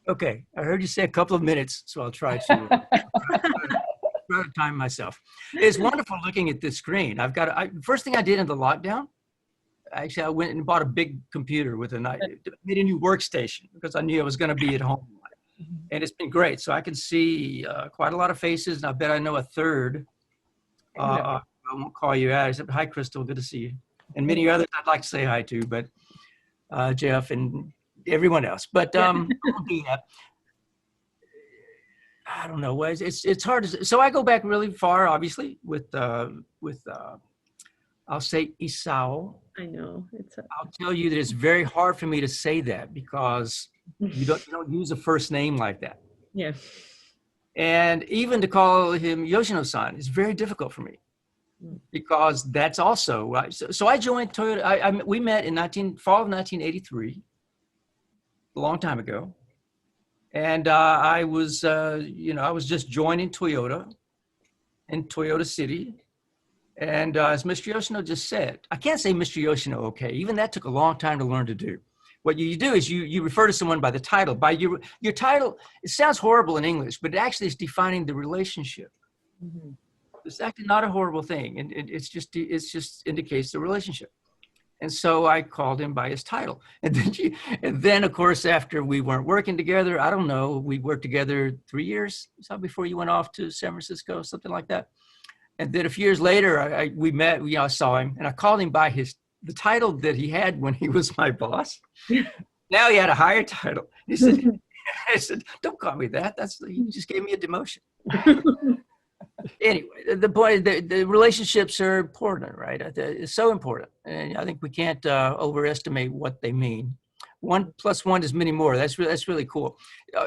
Okay, I heard you say a couple of minutes, so I'll try to time myself. It's wonderful looking at this screen. First thing I did in the lockdown, actually, I went and bought a big computer made a new workstation because I knew I was going to be at home. And it's been great. So I can see quite a lot of faces, and I bet I know a third. I won't call you out, except hi, Crystal, good to see you. And many others I'd like to say hi to, but Jeff and everyone else. But I won't do that. I don't know. It's hard to. So I go back really far, obviously, with I'll say Isao. I know. I'll tell you that it's very hard for me to say that because you don't use a first name like that. Yeah. And even to call him Yoshino-san is very difficult for me because that's also right. So I joined Toyota. We met in fall of 1983, a long time ago. And I was just joining Toyota in Toyota City. And as Mr. Yoshino just said, I can't say Mr. Yoshino, okay. Even that took a long time to learn to do. What you do is you refer to someone by the title. By your title, it sounds horrible in English, but it actually is defining the relationship. Mm-hmm. It's actually not a horrible thing. And it's just indicates the relationship. And so I called him by his title. And then of course, after we weren't working together, I don't know, we worked together 3 years before you went off to San Francisco, something like that. And then a few years later, we met, I saw him, and I called him by the title that he had when he was my boss. Now he had a higher title. He said, I said, don't call me that. You just gave me a demotion. Anyway, the point, the relationships are important, right? It's so important. And I think we can't overestimate what they mean. 1 + 1 is many more. That's really cool.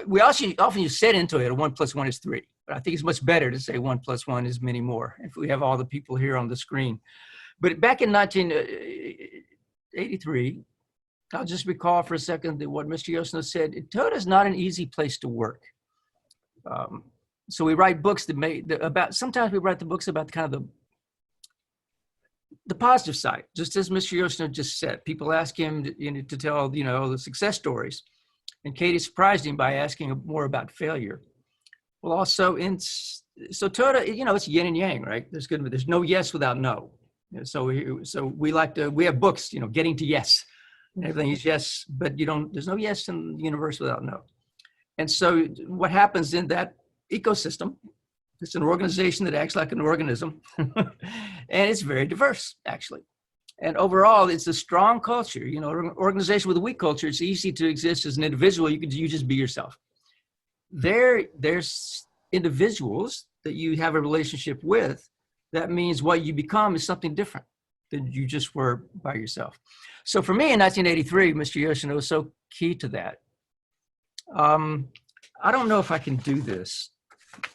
We often use said into it, 1 + 1 is 3. But I think it's much better to say 1 + 1 is many more if we have all the people here on the screen. But back in 1983, I'll just recall for a second that what Mr. Yoshino said, Toyota is not an easy place to work. So we write books sometimes we write the books about kind of the positive side, just as Mr. Yoshino just said. People ask him to tell, the success stories. And Katie surprised him by asking more about failure. Well, also so Toyota, it's yin and yang, right? There's no yes without no. So we have books, getting to yes. Everything is yes, but there's no yes in the universe without no. And so what happens in that ecosystem, it's an organization that acts like an organism, and it's very diverse, actually. And overall, it's a strong culture. An organization with a weak culture, it's easy to exist as an individual. You just be yourself. There's individuals that you have a relationship with. That means what you become is something different than you just were by yourself. So for me in 1983, Mr. Yoshino was so key to that. I don't know if I can do this.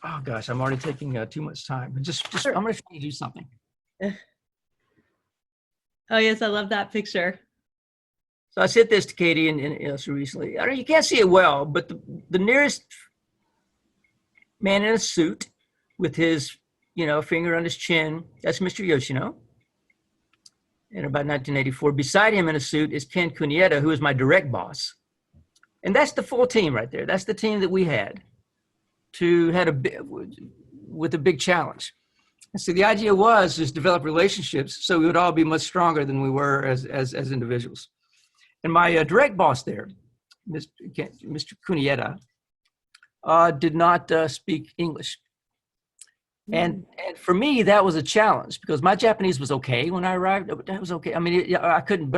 Oh gosh, I'm already taking too much time. Sure. I'm going to try to do something. Oh yes, I love that picture. So I sent this to Katie and recently. You can't see it well, but the nearest man in a suit with his, finger on his chin, that's Mr. Yoshino. In about 1984, beside him in a suit is Ken Kunieta, who is my direct boss. And that's the full team right there. That's the team that we had with a big challenge. And so the idea was develop relationships so we would all be much stronger than we were as individuals. And my direct boss there, Mr. Kunieta, did not speak English. And for me, that was a challenge because my Japanese was okay when I arrived. That was okay. I mean, I could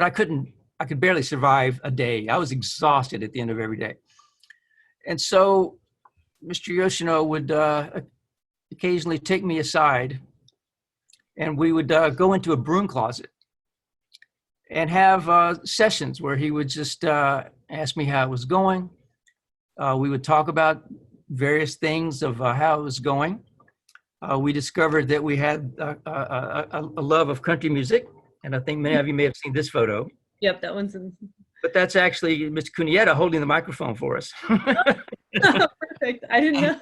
barely survive a day. I was exhausted at the end of every day. And so Mr. Yoshino would occasionally take me aside and we would go into a broom closet and have sessions where he would just ask me how it was going. We would talk about various things of how it was going. We discovered that we had a love of country music, and I think many of you may have seen this photo. Yep, that one's in. But that's actually Mr. Kunieta holding the microphone for us. Oh, perfect. I didn't know.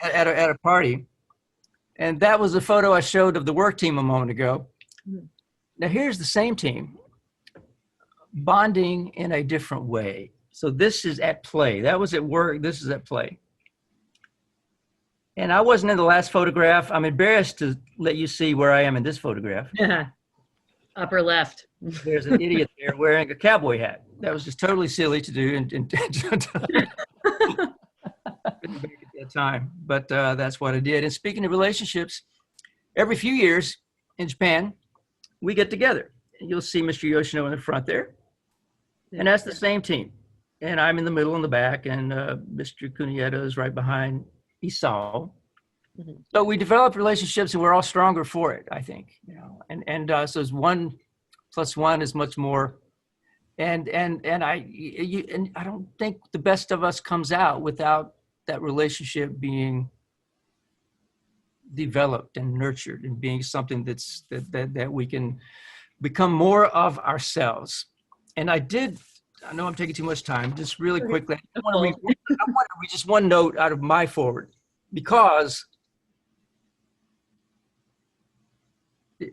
at a party. And that was a photo I showed of the work team a moment ago. Now here's the same team bonding in a different way. So this is at play. That was at work. This is at play. And I wasn't in the last photograph. I'm embarrassed to let you see where I am in this photograph. Upper left. There's an idiot there wearing a cowboy hat. That was just totally silly to do and couldn't make it that time. But that's what I did. And speaking of relationships, every few years in Japan, we get together. You'll see Mr. Yoshino in the front there. And that's the same team. And I'm in the middle in the back, and Mr. Kunieta is right behind Isao. Mm-hmm. So we develop relationships, and we're all stronger for it, I think. You know, so it's 1 + 1 is much more. And I don't think the best of us comes out without that relationship being developed and nurtured and being something that we can become more of ourselves. And I know I'm taking too much time, just really quickly. I want to read just one note out of my forward, because,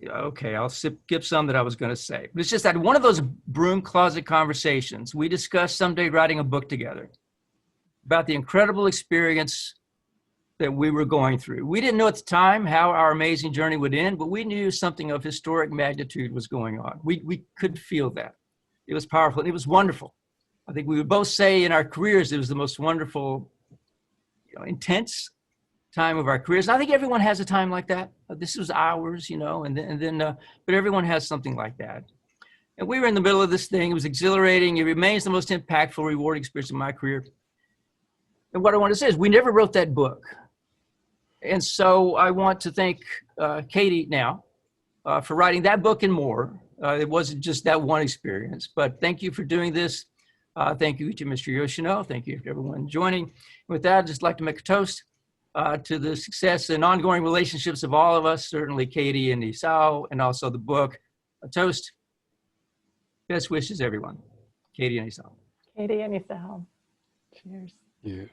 okay, I'll skip some that I was going to say. But it's just that one of those broom closet conversations, we discussed someday writing a book together about the incredible experience that we were going through. We didn't know at the time how our amazing journey would end, but we knew something of historic magnitude was going on. We could feel that. It was powerful. It was wonderful. I think we would both say in our careers, it was the most wonderful, intense time of our careers. And I think everyone has a time like that. This was ours, but everyone has something like that. And we were in the middle of this thing. It was exhilarating. It remains the most impactful, rewarding experience of my career. And what I want to say is we never wrote that book. And so I want to thank Katie now for writing that book and more. It wasn't just that one experience, but thank you for doing this. Thank you to Mr. Yoshino. Thank you to everyone joining. With that, I'd just like to make a toast to the success and ongoing relationships of all of us, certainly Katie and Isao, and also the book. A toast. Best wishes, everyone. Katie and Isao. Katie and Isao. Cheers. Yeah.